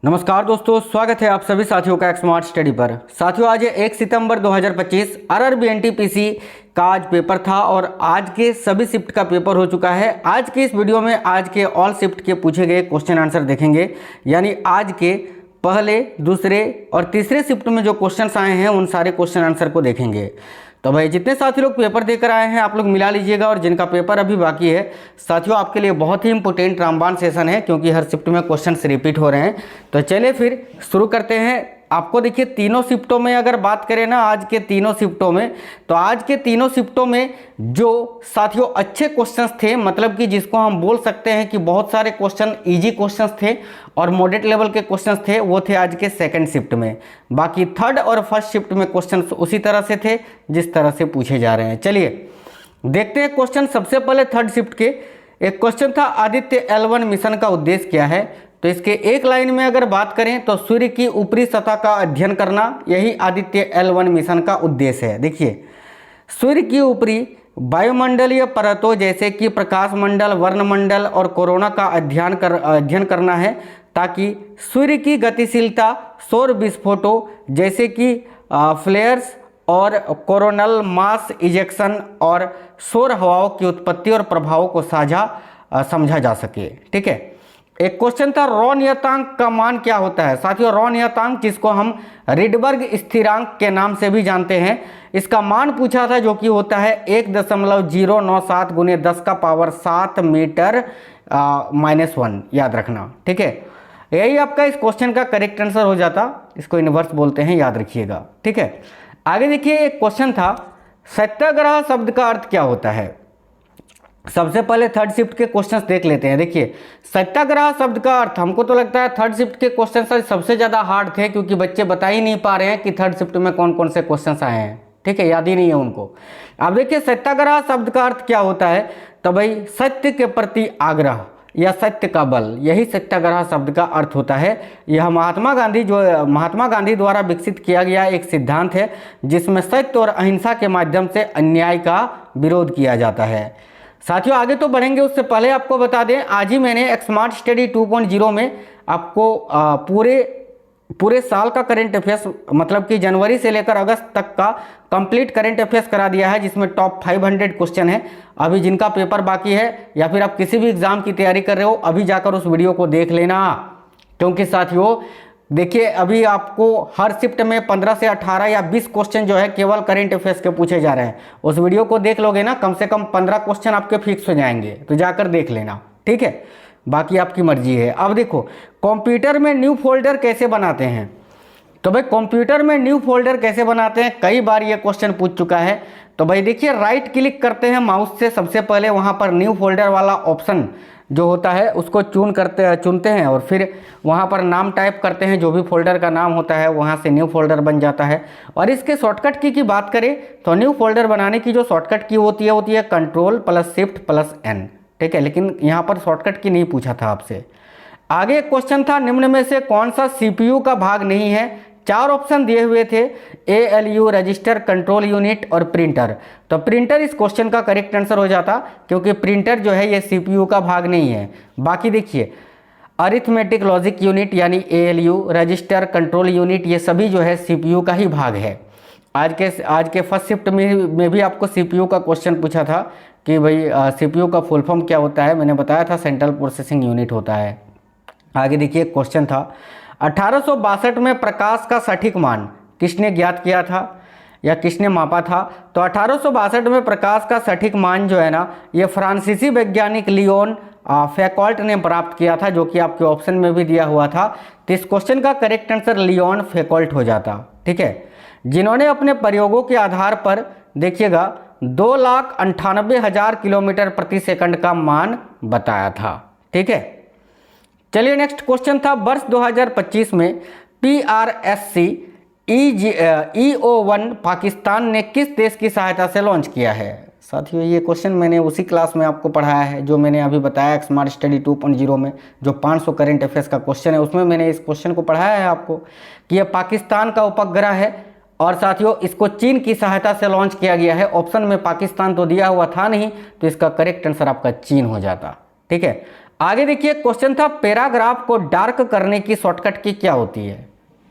नमस्कार दोस्तों, स्वागत है आप सभी साथियों का स्मार्ट स्टडी पर। साथियों, आज 1 सितंबर 2025 आरआरबी एनटीपीसी का आज पेपर था और आज के सभी शिफ्ट का पेपर हो चुका है। आज के इस वीडियो में आज के ऑल शिफ्ट के पूछे गए क्वेश्चन आंसर देखेंगे, यानी आज के पहले, दूसरे और तीसरे शिफ्ट में जो क्वेश्चंस आए हैं उन सारे क्वेश्चन आंसर को देखेंगे। तो भाई जितने साथी लोग पेपर देकर आए हैं आप लोग मिला लीजिएगा, और जिनका पेपर अभी बाकी है साथियों आपके लिए बहुत ही इंपॉर्टेंट रामबाण सेशन है, क्योंकि हर शिफ्ट में क्वेश्चंस रिपीट हो रहे हैं। तो चलिए फिर शुरू करते हैं। आपको देखिए तीनों शिफ्टों में अगर बात करें ना, आज के तीनों शिफ्टों में, तो आज के तीनों शिफ्टों में जो साथियों अच्छे क्वेश्चंस थे, मतलब कि जिसको हम बोल सकते हैं कि बहुत सारे क्वेश्चन इजी क्वेश्चंस थे और मॉडरेट लेवल के क्वेश्चंस थे, वो थे आज के सेकंड शिफ्ट में। बाकी थर्ड और फर्स्ट शिफ्ट में क्वेश्चंस उसी तरह से थे जिस तरह से पूछे जा रहे हैं। चलिए देखते हैं क्वेश्चन। सबसे पहले थर्ड शिफ्ट के एक क्वेश्चन था, आदित्य L1 मिशन का उद्देश्य क्या है। तो इसके एक लाइन में अगर बात करें तो सूर्य की ऊपरी सतह का अध्ययन करना, यही आदित्य L1 मिशन का उद्देश्य है। देखिए, सूर्य की ऊपरी वायुमंडलीय परतों जैसे कि प्रकाश मंडल, वर्णमंडल और कोरोना का अध्ययन करना है, ताकि सूर्य की गतिशीलता, सौर विस्फोटों जैसे कि फ्लेयर्स और कोरोनल मास इजेक्शन और सौर हवाओं की उत्पत्ति और प्रभावों को समझा जा सके। ठीक है। एक क्वेश्चन था, रॉ नियतांक का मान क्या होता है। साथियों, रॉ नियतांक जिसको हम रिडबर्ग स्थिरांक के नाम से भी जानते हैं, इसका मान पूछा था, जो कि होता है 1.097 गुने 10 का पावर 7 मीटर -1। याद रखना, ठीक है। यही आपका इस क्वेश्चन का करेक्ट आंसर हो जाता, इसको इनवर्स बोलते हैं, याद रखिएगा। ठीक है। आगे देखिए, एक क्वेश्चन था, सत्याग्रह शब्द का अर्थ क्या होता है। सबसे पहले थर्ड शिफ्ट के क्वेश्चंस देख लेते हैं। देखिए, सत्याग्रह शब्द का अर्थ, हमको तो लगता है थर्ड शिफ्ट के क्वेश्चन सबसे ज़्यादा हार्ड थे, क्योंकि बच्चे बता ही नहीं पा रहे हैं कि थर्ड शिफ्ट में कौन कौन से क्वेश्चंस आए हैं। ठीक है, याद ही नहीं है उनको। अब देखिए, सत्याग्रह शब्द का अर्थ क्या होता है। तो भाई, सत्य के प्रति आग्रह या सत्य का बल, यही सत्याग्रह शब्द का अर्थ होता है। यह महात्मा गांधी द्वारा विकसित किया गया एक सिद्धांत है, जिसमें सत्य और अहिंसा के माध्यम से अन्याय का विरोध किया जाता है। साथियों, आगे तो बढ़ेंगे, उससे पहले आपको बता दें, आज ही मैंने स्मार्ट स्टडी 2.0 में आपको पूरे साल का करंट अफेयर्स, मतलब कि जनवरी से लेकर अगस्त तक का कंप्लीट करंट अफेयर्स करा दिया है, जिसमें टॉप 500 क्वेश्चन है। अभी जिनका पेपर बाकी है या फिर आप किसी भी एग्जाम की तैयारी कर रहे हो, अभी जाकर उस वीडियो को देख लेना। क्योंकि साथियों देखिए, अभी आपको हर शिफ्ट में 15 से 18 या 20 क्वेश्चन जो है केवल करंट अफेयर्स के पूछे जा रहे हैं। उस वीडियो को देख लोगे ना, कम से कम 15 क्वेश्चन आपके फिक्स हो जाएंगे, तो जाकर देख लेना। ठीक है, बाकी आपकी मर्जी है। अब देखो, कंप्यूटर में न्यू फोल्डर कैसे बनाते हैं। तो भाई, कंप्यूटर में न्यू फोल्डर कैसे बनाते हैं, कई बार ये क्वेश्चन पूछ चुका है। तो भाई देखिए, राइट क्लिक करते हैं माउस से, सबसे पहले वहाँ पर न्यू फोल्डर वाला ऑप्शन जो होता है उसको चुनते हैं, और फिर वहाँ पर नाम टाइप करते हैं, जो भी फोल्डर का नाम होता है वहाँ से न्यू फोल्डर बन जाता है। और इसके शॉर्टकट की बात करें तो न्यू फोल्डर बनाने की जो शॉर्टकट की होती है Ctrl+Shift+N। ठीक है, लेकिन यहाँ पर शॉर्टकट की नहीं पूछा था आपसे। आगे एक क्वेश्चन था, निम्न में से कौन सा CPU का भाग नहीं है। 4 ऑप्शन दिए हुए थे, ALU, रजिस्टर, कंट्रोल यूनिट और प्रिंटर। तो प्रिंटर इस क्वेश्चन का करेक्ट आंसर हो जाता, क्योंकि प्रिंटर जो है ये CPU का भाग नहीं है। बाकी देखिए, अरिथमेटिक लॉजिक यूनिट यानी ALU, रजिस्टर, कंट्रोल यूनिट, ये सभी जो है CPU का ही भाग है। आज के फर्स्ट शिफ्ट में भी आपको CPU का क्वेश्चन पूछा था कि भाई CPU का फुल फॉर्म क्या होता है। मैंने बताया था सेंट्रल प्रोसेसिंग यूनिट होता है। आगे देखिए, क्वेश्चन था, 1862 में प्रकाश का सटीक मान किसने ज्ञात किया था या किसने मापा था। तो 1862 में प्रकाश का सटीक मान जो है ना, ये फ्रांसीसी वैज्ञानिक लियोन फैकॉल्ट ने प्राप्त किया था, जो कि आपके ऑप्शन में भी दिया हुआ था। तो इस क्वेश्चन का करेक्ट आंसर लियोन फैकॉल्ट हो जाता। ठीक है, जिन्होंने अपने प्रयोगों के आधार पर देखिएगा 2,98,000 किलोमीटर प्रति सेकंड का मान बताया था। ठीक है, चलिए नेक्स्ट क्वेश्चन था, वर्ष 2025 में PRSC EO1 पाकिस्तान ने किस देश की सहायता से लॉन्च किया है। साथियों, ये क्वेश्चन मैंने उसी क्लास में आपको पढ़ाया है जो मैंने अभी बताया स्मार्ट स्टडी 2.0 में, जो 500 करंट अफेयर्स का क्वेश्चन है, उसमें मैंने इस क्वेश्चन को पढ़ाया है आपको कि यह पाकिस्तान का उपग्रह है, और साथियों इसको चीन की सहायता से लॉन्च किया गया है। ऑप्शन में पाकिस्तान तो दिया हुआ था नहीं, तो इसका करेक्ट आंसर आपका चीन हो जाता। ठीक है, आगे देखिए क्वेश्चन था पैराग्राफ को डार्क करने की शॉर्टकट की क्या होती है।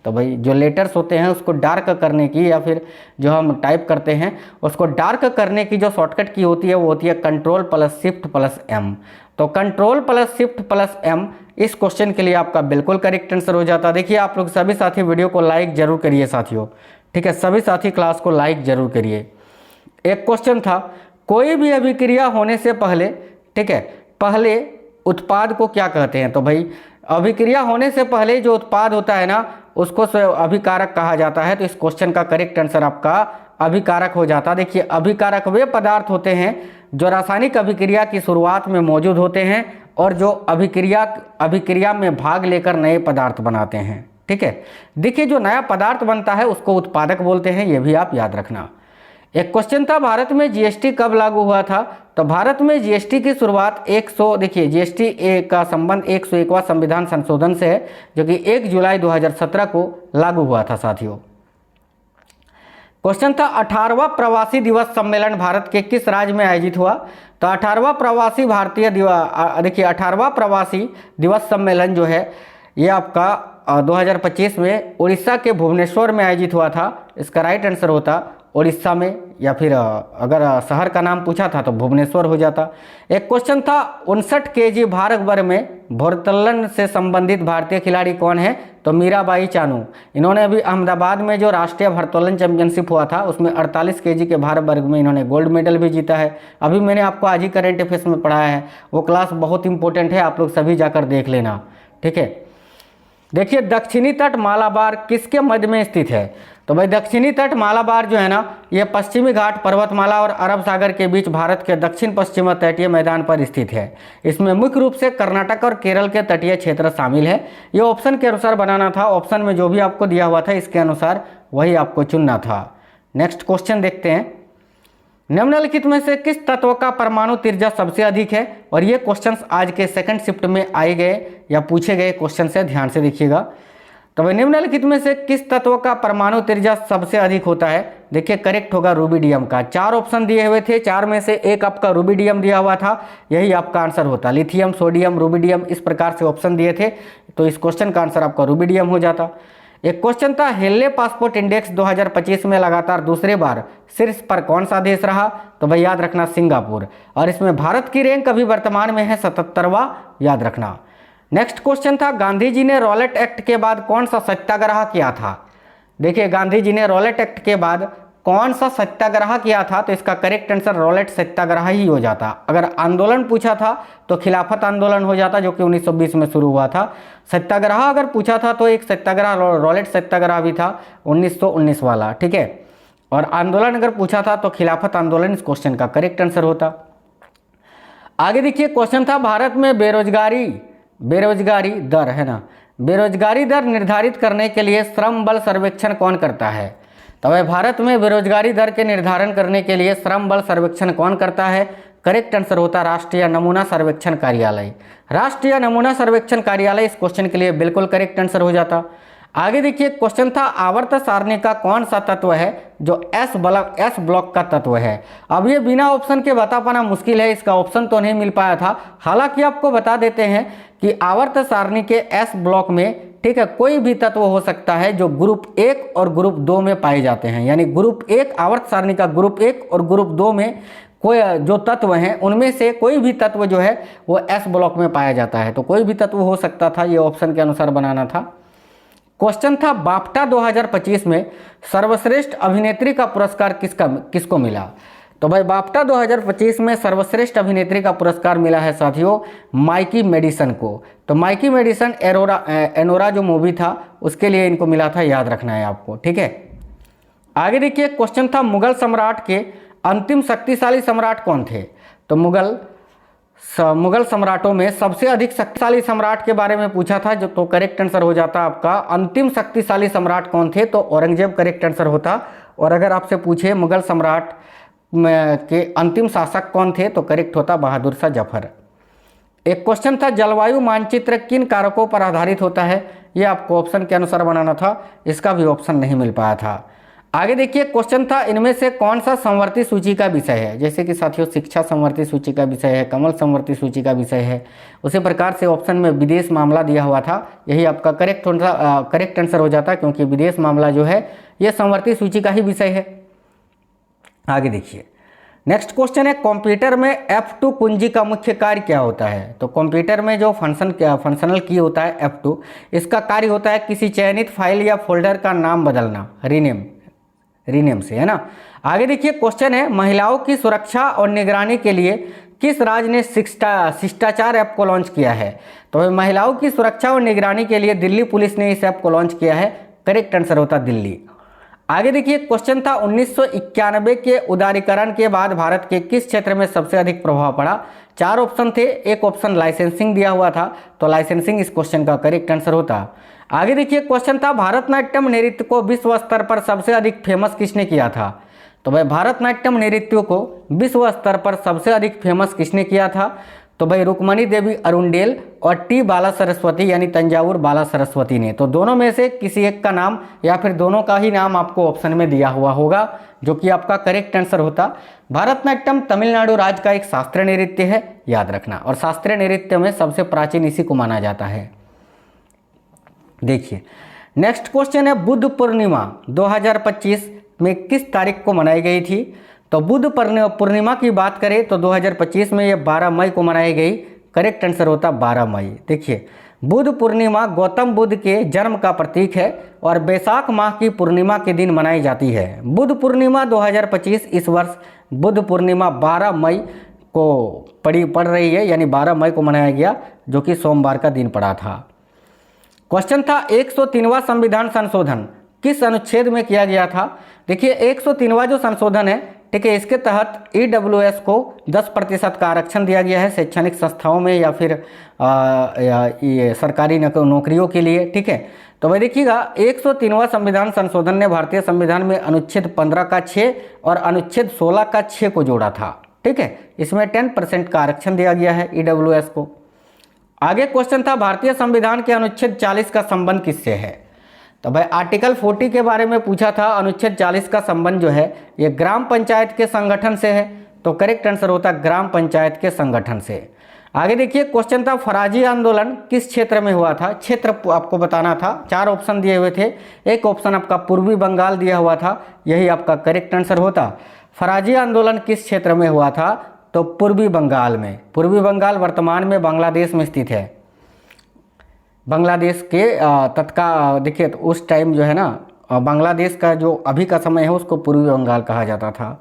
तो भाई जो लेटर्स होते हैं उसको डार्क करने की या फिर जो हम टाइप करते हैं उसको डार्क करने की जो शॉर्टकट की होती है वो होती है control plus shift plus M. तो control plus shift plus M इस क्वेश्चन के लिए आपका बिल्कुल करेक्ट आंसर हो जाता है। देखिए आप लोग सभी साथी वीडियो को लाइक जरूर करिए साथियों, ठीक है, सभी साथी क्लास को लाइक जरूर करिए। एक क्वेश्चन था कोई भी अभिक्रिया होने से पहले, ठीक है, पहले उत्पाद को क्या कहते हैं। तो भाई अभिक्रिया होने से पहले जो उत्पाद होता है ना उसको अभिकारक कहा जाता है। तो इस क्वेश्चन का करेक्ट आंसर आपका अभिकारक हो जाता। देखिए अभिकारक वे पदार्थ होते हैं जो रासायनिक अभिक्रिया की शुरुआत में मौजूद होते हैं और जो अभिक्रिया में भाग लेकर नए पदार्थ बनाते हैं, ठीक है। देखिए जो नया पदार्थ बनता है उसको उत्पादक बोलते हैं, ये भी आप याद रखना। एक क्वेश्चन था भारत में जीएसटी कब लागू हुआ था। तो भारत में जीएसटी की शुरुआत देखिए जीएसटी का संबंध 101वां संविधान संशोधन से है जो कि 1 जुलाई 2017 को लागू हुआ था साथियों। क्वेश्चन था 18वां प्रवासी दिवस सम्मेलन भारत के किस राज्य में आयोजित हुआ। तो 18वां प्रवासी भारतीय दिवस, देखिए 18वां प्रवासी दिवस सम्मेलन जो है ये आपका 2025 में उड़ीसा के भुवनेश्वर में आयोजित हुआ था। इसका राइट आंसर होता उड़ीसा में, या फिर अगर शहर का नाम पूछा था तो भुवनेश्वर हो जाता। एक क्वेश्चन था 59 केजी भार वर्ग में भारोत्तोलन से संबंधित भारतीय खिलाड़ी कौन है। तो मीराबाई चानू। इन्होंने अभी अहमदाबाद में जो राष्ट्रीय भारोत्तोलन चैंपियनशिप हुआ था उसमें 48 केजी के भार वर्ग में इन्होंने गोल्ड मेडल भी जीता है। अभी मैंने आपको आज ही करंट अफेयर्स में पढ़ाया है, वो क्लास बहुत इंपॉर्टेंट है, आप लोग सभी जाकर देख लेना, ठीक है। देखिए दक्षिणी तट मालाबार किसके मध्य में स्थित है। तो भाई दक्षिणी तट मालाबार जो है ना ये पश्चिमी घाट पर्वतमाला और अरब सागर के बीच भारत के दक्षिण पश्चिम तटीय मैदान पर स्थित है। इसमें मुख्य रूप से कर्नाटक और केरल के तटीय क्षेत्र शामिल है। ये ऑप्शन के अनुसार बनाना था, ऑप्शन में जो भी आपको दिया हुआ था इसके अनुसार वही आपको चुनना था। नेक्स्ट क्वेश्चन देखते हैं, निम्नलिखित में से किस तत्व का परमाणु त्रिज्या सबसे अधिक है। और ये क्वेश्चंस आज के सेकंड शिफ्ट में आए गए या पूछे गए क्वेश्चन से ध्यान से देखिएगा। तो भाई निम्नलिखित में से किस तत्व का परमाणु त्रिज्या सबसे अधिक होता है। देखिए करेक्ट होगा रूबिडियम का। 4 ऑप्शन दिए हुए थे, 4 में से एक आपका रूबिडियम दिया हुआ था, यही आपका आंसर होता। लिथियम, सोडियम, रूबिडियम इस प्रकार से ऑप्शन दिए थे, तो इस क्वेश्चन का आंसर आपका रूबिडियम हो जाता। एक क्वेश्चन था हेनले पासपोर्ट इंडेक्स 2025 में लगातार दूसरे बार शीर्ष पर कौन सा देश रहा। तो भाई याद रखना सिंगापुर, और इसमें भारत की रैंक अभी वर्तमान में है 77वां, याद रखना। नेक्स्ट क्वेश्चन था गांधी जी ने रॉलेट एक्ट के बाद कौन सा सत्याग्रह किया था। देखिए गांधी जी ने रॉलेट एक्ट के बाद कौन सा सत्याग्रह किया था। तो इसका करेक्ट आंसर रॉलेट सत्याग्रह ही हो जाता। अगर आंदोलन पूछा था तो खिलाफत आंदोलन हो जाता जो कि 1920 में शुरू हुआ था। सत्याग्रह अगर पूछा था तो एक सत्याग्रह रॉलेट सत्याग्रह भी था 1919 वाला, ठीक है। और आंदोलन अगर पूछा था तो खिलाफत आंदोलन इस क्वेश्चन का करेक्ट आंसर होता। आगे देखिए क्वेश्चन था भारत में बेरोजगारी दर है ना, बेरोजगारी दर निर्धारित करने के लिए श्रम बल सर्वेक्षण कौन करता है। तो भाई भारत में बेरोजगारी दर के निर्धारण करने के लिए श्रम बल सर्वेक्षण कौन करता है। करेक्ट आंसर होता राष्ट्रीय नमूना सर्वेक्षण कार्यालय। राष्ट्रीय नमूना सर्वेक्षण कार्यालय इस क्वेश्चन के लिए बिल्कुल करेक्ट आंसर हो जाता। आगे देखिए क्वेश्चन था आवर्त सारणी का कौन सा तत्व है जो एस ब्लॉक का तत्व है। अब ये बिना ऑप्शन के बता पाना मुश्किल है, इसका ऑप्शन तो नहीं मिल पाया था। हालांकि आपको बता देते हैं कि आवर्त सारणी के एस ब्लॉक में, ठीक है, कोई भी तत्व हो सकता है जो ग्रुप 1 और ग्रुप 2 में पाए जाते हैं। यानी ग्रुप 1 आवर्त सारणी का ग्रुप 1 और ग्रुप 2 में कोई जो तत्व हैं उनमें से कोई भी तत्व जो है वो एस ब्लॉक में पाया जाता है। तो कोई भी तत्व हो सकता था, ये ऑप्शन के अनुसार बनाना था। क्वेश्चन था बाफ्टा 2025 में सर्वश्रेष्ठ अभिनेत्री का पुरस्कार किसको मिला। तो भाई बाफ्टा 2025 में सर्वश्रेष्ठ अभिनेत्री का पुरस्कार मिला है साथियों माइकी मेडिसन को। तो माइकी मेडिसन एनोरा जो मूवी था उसके लिए इनको मिला था, याद रखना है आपको, ठीक है। आगे देखिए क्वेश्चन था मुगल सम्राट के अंतिम शक्तिशाली सम्राट कौन थे। तो मुगल सम्राटों में सबसे अधिक शक्तिशाली सम्राट के बारे में पूछा था, जो तो करेक्ट आंसर हो जाता आपका अंतिम शक्तिशाली सम्राट कौन थे। तो औरंगजेब करेक्ट आंसर होता। और अगर आपसे पूछे मुगल सम्राट के अंतिम शासक कौन थे तो करेक्ट होता बहादुर शाह जफर। एक क्वेश्चन था जलवायु मानचित्र किन कारकों पर आधारित होता है। ये आपको ऑप्शन के अनुसार बनाना था, इसका भी ऑप्शन नहीं मिल पाया था। आगे देखिए क्वेश्चन था इनमें से कौन सा समवर्ती सूची का विषय है। जैसे कि साथियों शिक्षा समवर्ती सूची का विषय है, कमल समवर्ती सूची का विषय है। उसी प्रकार से ऑप्शन में विदेश मामला दिया हुआ था, यही आपका करेक्ट आंसर हो जाता, क्योंकि विदेश मामला जो है यह समवर्ती सूची का ही विषय है। आगे देखिए नेक्स्ट क्वेश्चन है, कंप्यूटर में F2 कुंजी का मुख्य कार्य क्या होता है। तो कंप्यूटर में जो फंक्शनल की होता है F2, इसका कार्य होता है किसी चयनित फाइल या फोल्डर का नाम बदलना, रीनेम से, है ना। आगे देखिए क्वेश्चन है, महिलाओं की सुरक्षा और निगरानी के लिए किस राज्य ने शिष्टाचार ऐप को लॉन्च किया है। तो महिलाओं की सुरक्षा और निगरानी के लिए दिल्ली पुलिस ने इस ऐप को लॉन्च किया है, करेक्ट आंसर होता दिल्ली। आगे देखिए क्वेश्चन था 1991 के उदारीकरण के बाद भारत के किस क्षेत्र में सबसे अधिक प्रभाव पड़ा। 4 ऑप्शन थे, एक ऑप्शन लाइसेंसिंग दिया हुआ था, तो लाइसेंसिंग इस क्वेश्चन का करेक्ट आंसर होता। आगे देखिए क्वेश्चन था भारतनाट्यम नृत्य को विश्व स्तर पर सबसे अधिक फेमस किसने किया था। तो भाई भारतनाट्यम नृत्य को विश्व स्तर पर सबसे अधिक फेमस किसने किया था। तो भाई रुक्मणी देवी अरुंडेल और टी बाला सरस्वती यानी तंजावुर बाला सरस्वती ने। तो दोनों में से किसी एक का नाम या फिर दोनों का ही नाम आपको ऑप्शन में दिया हुआ होगा, जो कि आपका करेक्ट आंसर होता। भारतनाट्यम तमिलनाडु राज्य का एक शास्त्रीय नृत्य है, याद रखना, और शास्त्रीय नृत्य में सबसे प्राचीन इसी को माना जाता है। देखिए नेक्स्ट क्वेश्चन है, बुद्ध पूर्णिमा 2025 में किस तारीख को मनाई गई थी। तो बुद्ध पूर्णिमा की बात करें तो 2025 में ये 12 मई को मनाई गई, करेक्ट आंसर होता 12 मई। देखिए बुद्ध पूर्णिमा गौतम बुद्ध के जन्म का प्रतीक है और बैसाख माह की पूर्णिमा के दिन मनाई जाती है। बुद्ध पूर्णिमा 2025 इस वर्ष बुद्ध पूर्णिमा 12 मई को पड़ रही है, यानी 12 मई को मनाया गया, जो कि सोमवार का दिन पड़ा था। क्वेश्चन था 103वां संविधान संशोधन किस अनुच्छेद में किया गया था। देखिए 103वां जो संशोधन है, ठीक है, इसके तहत EWS को 10% का आरक्षण दिया गया है शैक्षणिक संस्थाओं में या फिर ये सरकारी नौकरियों के लिए, ठीक है। तो भाई देखिएगा 103वां संविधान संशोधन ने भारतीय संविधान में अनुच्छेद 15 का 6 और अनुच्छेद 16 का 6 को जोड़ा था, ठीक है। इसमें 10% का आरक्षण दिया गया है EWS को। आगे क्वेश्चन था भारतीय संविधान के अनुच्छेद 40 का संबंध किससे है। तो भाई आर्टिकल 40 के बारे में पूछा था, अनुच्छेद 40 का संबंध जो है ये ग्राम पंचायत के संगठन से है, तो करेक्ट आंसर होता ग्राम पंचायत के संगठन से। आगे देखिए क्वेश्चन था फराजी आंदोलन किस क्षेत्र में हुआ था। क्षेत्र आपको बताना था, 4 ऑप्शन दिए हुए थे, एक ऑप्शन आपका पूर्वी बंगाल दिया हुआ था, यही आपका करेक्ट आंसर होता। फराजी आंदोलन किस क्षेत्र में हुआ था, तो पूर्वी बंगाल में। पूर्वी बंगाल वर्तमान में बांग्लादेश में स्थित है। बांग्लादेश के तत्काल देखिए तो उस टाइम जो है ना, बांग्लादेश का जो अभी का समय है उसको पूर्वी बंगाल कहा जाता था।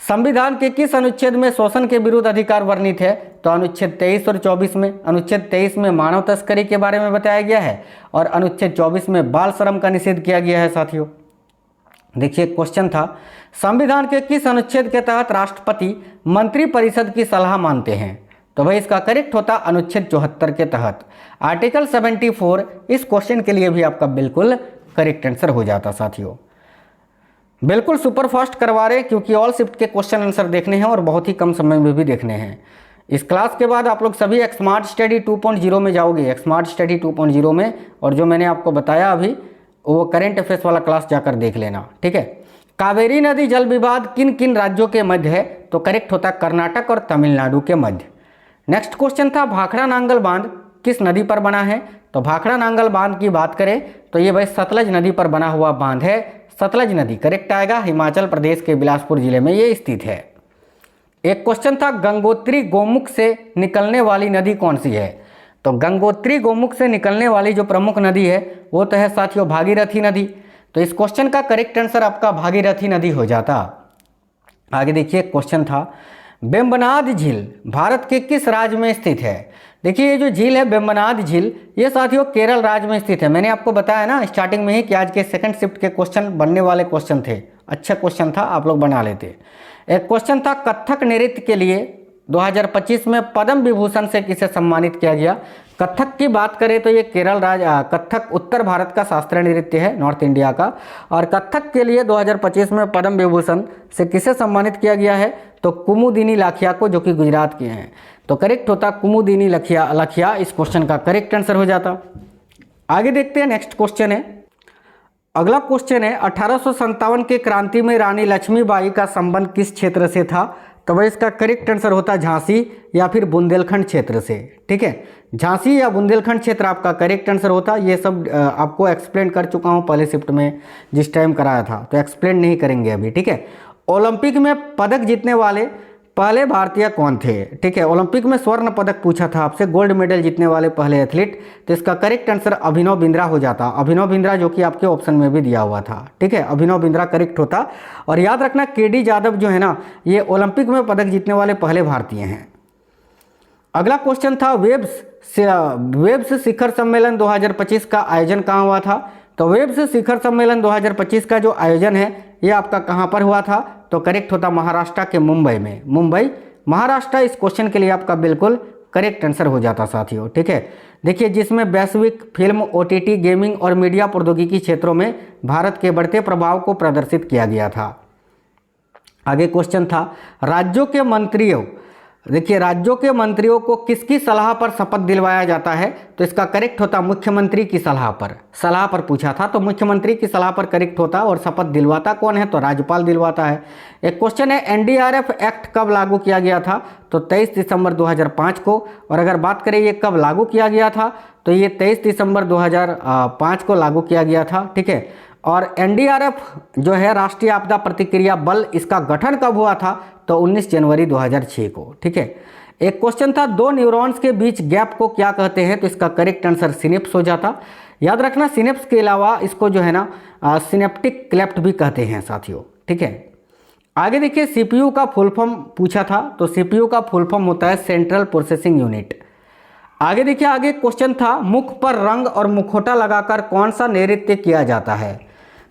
संविधान के किस अनुच्छेद में शोषण के विरुद्ध अधिकार वर्णित है। तो अनुच्छेद 23 और 24 में। अनुच्छेद 23 में मानव तस्करी के बारे में बताया गया है और अनुच्छेद 24 में बाल श्रम का निषेध किया गया है। साथियों देखिए क्वेश्चन था संविधान के किस अनुच्छेद के तहत राष्ट्रपति मंत्रिपरिषद की सलाह मानते हैं। तो भाई इसका करेक्ट होता अनुच्छेद 74 के तहत। आर्टिकल 74 इस क्वेश्चन के लिए भी आपका बिल्कुल करेक्ट आंसर हो जाता। साथियों बिल्कुल सुपर फास्ट करवा रहे हैं, क्योंकि ऑल शिफ्ट के क्वेश्चन आंसर देखने हैं और बहुत ही कम समय में भी देखने हैं। इस क्लास के बाद आप लोग सभी स्मार्ट स्टडी 2.0 में जाओगे, स्मार्ट स्टडी 2.0 में, और जो मैंने आपको बताया अभी वो करेंट अफेयर्स वाला क्लास जाकर देख लेना, ठीक है। कावेरी नदी जल विवाद किन किन राज्यों के मध्य है। तो करेक्ट होता कर्नाटक और तमिलनाडु के मध्य। नेक्स्ट क्वेश्चन था भाखड़ा नांगल बांध किस नदी पर बना है। तो भाखड़ा नांगल बांध की बात करें तो ये भाई सतलज नदी पर बना हुआ बांध है, सतलज नदी करेक्ट आएगा। हिमाचल प्रदेश के बिलासपुर जिले में ये स्थित है। एक क्वेश्चन था गंगोत्री गोमुख से निकलने वाली नदी कौन सी है। तो गंगोत्री गोमुख से निकलने वाली जो प्रमुख नदी है वो तो है साथियों भागीरथी नदी। तो इस क्वेश्चन का करेक्ट आंसर आपका भागीरथी नदी हो जाता। आगे देखिए क्वेश्चन था वेम्बनाद झील भारत के किस राज्य में स्थित है। देखिए ये जो झील है वेम्बनाद झील ये साथियों केरल राज्य में स्थित है। मैंने आपको बताया ना स्टार्टिंग में ही कि आज के सेकंड शिफ्ट के क्वेश्चन बनने वाले क्वेश्चन थे, अच्छा क्वेश्चन था, आप लोग बना लेते। एक क्वेश्चन था कथक नृत्य के लिए 2025 में पद्म विभूषण से किसे सम्मानित किया गया। कथक की बात करें तो ये केरल राज्य कथक उत्तर भारत का शास्त्रीय नृत्य है, नॉर्थ इंडिया का, और कथक के लिए 2025 में पद्म विभूषण से किसे सम्मानित किया गया है। तो कुमुदिनी लाखिया को, जो कि गुजरात के हैं। तो करेक्ट होता कुमुदिनी लाखिया, इस क्वेश्चन का करेक्ट आंसर हो जाता। आगे देखते हैं नेक्स्ट क्वेश्चन है अगला क्वेश्चन है 1857 के क्रांति में रानी लक्ष्मीबाई का संबंध किस क्षेत्र से था? तो वह इसका करेक्ट आंसर होता है झांसी या फिर बुंदेलखंड क्षेत्र से। ठीक है, झांसी या बुंदेलखंड क्षेत्र आपका करेक्ट आंसर होता। ये सब आपको एक्सप्लेन कर चुका हूँ पहले शिफ्ट में जिस टाइम कराया था, तो एक्सप्लेन नहीं करेंगे अभी। ठीक है, ओलंपिक में पदक जीतने वाले पहले भारतीय कौन थे? ठीक है, ओलंपिक में स्वर्ण पदक पूछा था आपसे, गोल्ड मेडल जीतने वाले पहले एथलीट, तो इसका करेक्ट आंसर अभिनव बिंद्रा हो जाता। अभिनव बिंद्रा जो कि आपके ऑप्शन में भी दिया हुआ था। ठीक है, अभिनव बिंद्रा करेक्ट होता। और याद रखना केडी यादव जो है ना, ये ओलंपिक में पदक जीतने वाले पहले भारतीय हैं। अगला क्वेश्चन था वेब्स शिखर सम्मेलन 2025 का आयोजन कहाँ हुआ था? तो वेब्स शिखर सम्मेलन 2025 का जो आयोजन है ये आपका कहाँ पर हुआ था? तो करेक्ट होता महाराष्ट्र के मुंबई में। मुंबई महाराष्ट्र इस क्वेश्चन के लिए आपका बिल्कुल करेक्ट आंसर हो जाता साथियों। ठीक है, देखिए जिसमें वैश्विक फिल्म, ओटीटी, गेमिंग और मीडिया प्रौद्योगिकी क्षेत्रों में भारत के बढ़ते प्रभाव को प्रदर्शित किया गया था। आगे क्वेश्चन था राज्यों के मंत्रियों, देखिए राज्यों के मंत्रियों को किसकी सलाह पर शपथ दिलवाया जाता है? तो इसका करेक्ट होता मुख्यमंत्री की सलाह पर पूछा था, तो मुख्यमंत्री की सलाह पर करेक्ट होता। और शपथ दिलवाता कौन है? तो राज्यपाल दिलवाता है। एक क्वेश्चन है एनडीआरएफ एक्ट कब लागू किया गया था? तो 23 दिसंबर 2005 को। और अगर बात करें ये कब लागू किया गया था, तो ये 23 दिसंबर 2005 को लागू किया गया था। ठीक है, और एनडीआरएफ जो है राष्ट्रीय आपदा प्रतिक्रिया बल, इसका गठन कब हुआ था? तो 19 जनवरी 2006 को। ठीक है, एक क्वेश्चन था दो न्यूरॉन्स के बीच गैप को क्या कहते हैं? तो इसका करेक्ट आंसर सिनेप्स हो जाता। याद रखना सिनेप्स के अलावा इसको जो है ना सिनेप्टिक क्लेफ्ट भी कहते हैं साथियों। ठीक है, आगे देखिए सीपीयू का फुल फॉर्म पूछा था, तो सीपीयू का फुल फॉर्म होता है सेंट्रल प्रोसेसिंग यूनिट। आगे देखिए आगे क्वेश्चन था मुख पर रंग और मुखौटा लगाकर कौन सा नृत्य किया जाता है?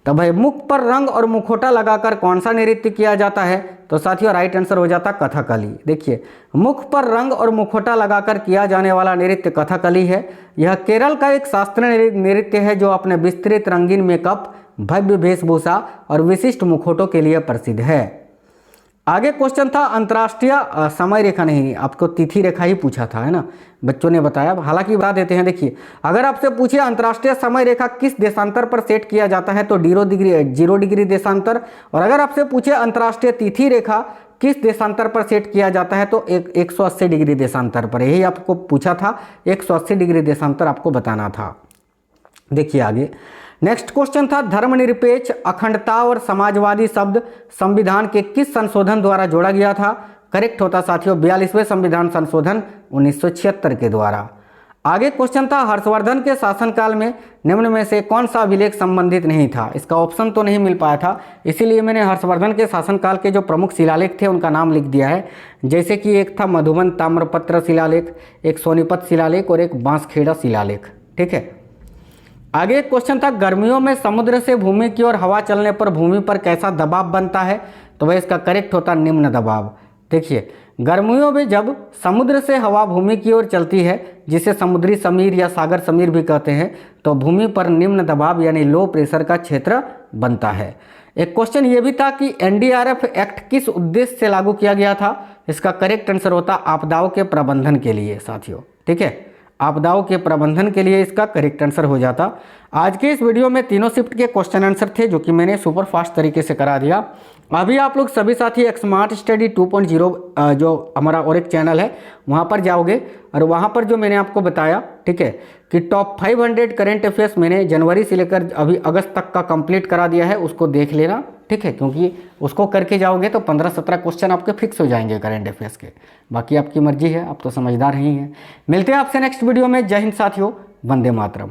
तो भाई मुख पर रंग और मुखौटा लगाकर कौन सा नृत्य किया जाता है? तो साथियों राइट आंसर हो जाता कथकली। देखिए मुख पर रंग और मुखौटा लगाकर किया जाने वाला नृत्य कथकली है। यह केरल का एक शास्त्रीय नृत्य है जो अपने विस्तृत रंगीन मेकअप, भव्य वेशभूषा और विशिष्ट मुखौटों के लिए प्रसिद्ध है। आगे क्वेश्चन था अंतर्राष्ट्रीय समय रेखा, नहीं आपको तिथि रेखा ही पूछा था, है ना, बच्चों ने बताया। हालांकि बता देते हैं, देखिए अगर आपसे पूछे अंतर्राष्ट्रीय समय रेखा किस देशांतर पर सेट किया जाता है? तो 0 डिग्री देशांतर। और अगर आपसे पूछे अंतर्राष्ट्रीय तिथि रेखा किस देशांतर पर सेट किया जाता है? तो 180 डिग्री देशांतर पर। यही आपको पूछा था, 180 डिग्री देशांतर आपको बताना था। देखिए आगे नेक्स्ट क्वेश्चन था धर्मनिरपेक्ष, अखंडता और समाजवादी शब्द संविधान के किस संशोधन द्वारा जोड़ा गया था? करेक्ट होता साथियों 42वें संविधान संशोधन 1976 के द्वारा। आगे क्वेश्चन था हर्षवर्धन के शासनकाल में निम्न में से कौन सा अभिलेख संबंधित नहीं था? इसका ऑप्शन तो नहीं मिल पाया था, इसीलिए मैंने हर्षवर्धन के शासनकाल के जो प्रमुख शिलालेख थे उनका नाम लिख दिया है। जैसे कि एक था मधुबन ताम्रपत्र शिलालेख, एक सोनीपत शिलालेख और एक बांसखेड़ा शिलालेख। ठीक है, आगे क्वेश्चन था गर्मियों में समुद्र से भूमि की ओर हवा चलने पर भूमि पर कैसा दबाव बनता है? तो वह इसका करेक्ट होता निम्न दबाव। देखिए गर्मियों में जब समुद्र से हवा भूमि की ओर चलती है, जिसे समुद्री समीर या सागर समीर भी कहते हैं, तो भूमि पर निम्न दबाव यानी लो प्रेशर का क्षेत्र बनता है। एक क्वेश्चन ये भी था कि एनडीआरएफ एक्ट किस उद्देश्य से लागू किया गया था? इसका करेक्ट आंसर होता आपदाओं के प्रबंधन के लिए साथियों। ठीक है, आपदाओं के प्रबंधन के लिए इसका करेक्ट आंसर हो जाता। आज के इस वीडियो में तीनों शिफ्ट के क्वेश्चन आंसर थे जो कि मैंने सुपर फास्ट तरीके से करा दिया। अभी आप लोग सभी साथी स्मार्ट स्टडी 2.0 जो हमारा और एक चैनल है वहाँ पर जाओगे और वहाँ पर जो मैंने आपको बताया, ठीक है, कि टॉप 500 करेंट अफेयर्स मैंने जनवरी से लेकर अभी अगस्त तक का कंप्लीट करा दिया है, उसको देख लेना। ठीक है, क्योंकि उसको करके जाओगे तो 15-17 क्वेश्चन आपके फिक्स हो जाएंगे करेंट अफेयर्स के। बाकी आपकी मर्जी है, आप तो समझदार ही हैं। मिलते हैं आपसे नेक्स्ट वीडियो में। जय हिंद साथियों, वंदे मातरम।